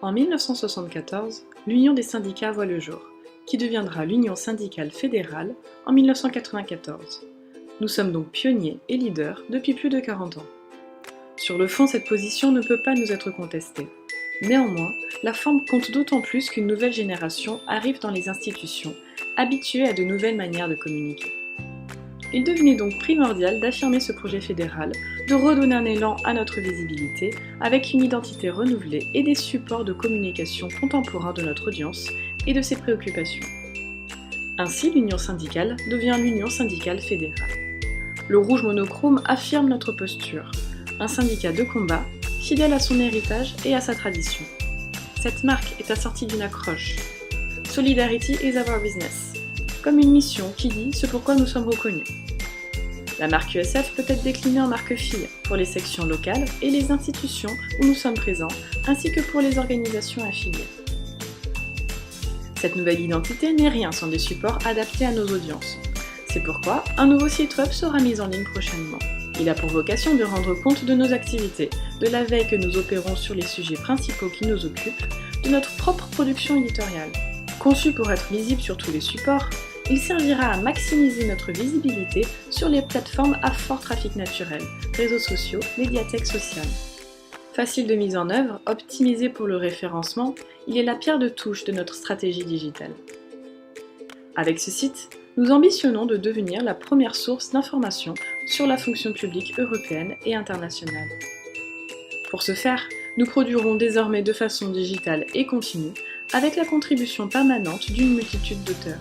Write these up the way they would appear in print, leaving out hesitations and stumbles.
En 1974, l'Union des syndicats voit le jour, qui deviendra l'Union syndicale fédérale en 1994. Nous sommes donc pionniers et leaders depuis plus de 40 ans. Sur le fond, cette position ne peut pas nous être contestée. Néanmoins, la forme compte d'autant plus qu'une nouvelle génération arrive dans les institutions, habituée à de nouvelles manières de communiquer. Il devenait donc primordial d'affirmer ce projet fédéral, de redonner un élan à notre visibilité, avec une identité renouvelée et des supports de communication contemporains de notre audience et de ses préoccupations. Ainsi, l'Union syndicale devient l'Union syndicale fédérale. Le rouge monochrome affirme notre posture, un syndicat de combat, fidèle à son héritage et à sa tradition. Cette marque est assortie d'une accroche. Solidarity is our business, comme une mission qui dit ce pourquoi nous sommes reconnus. La marque USF peut être déclinée en marque fille pour les sections locales et les institutions où nous sommes présents, ainsi que pour les organisations affiliées. Cette nouvelle identité n'est rien sans des supports adaptés à nos audiences. C'est pourquoi un nouveau site web sera mis en ligne prochainement. Il a pour vocation de rendre compte de nos activités, de la veille que nous opérons sur les sujets principaux qui nous occupent, de notre propre production éditoriale. Conçu pour être lisible sur tous les supports, il servira à maximiser notre visibilité sur les plateformes à fort trafic naturel, réseaux sociaux, médiathèques sociales. Facile de mise en œuvre, optimisé pour le référencement, il est la pierre de touche de notre stratégie digitale. Avec ce site, nous ambitionnons de devenir la première source d'information sur la fonction publique européenne et internationale. Pour ce faire, nous produirons désormais de façon digitale et continue, avec la contribution permanente d'une multitude d'auteurs.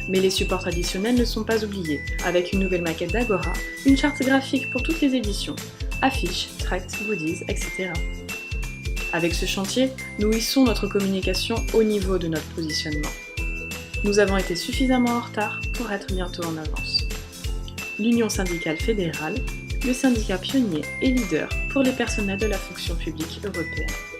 Mais les supports traditionnels ne sont pas oubliés, avec une nouvelle maquette d'Agora, une charte graphique pour toutes les éditions, affiches, tracts, goodies, etc. Avec ce chantier, nous hissons notre communication au niveau de notre positionnement. Nous avons été suffisamment en retard pour être bientôt en avance. L'Union syndicale fédérale, le syndicat pionnier et leader pour les personnels de la fonction publique européenne.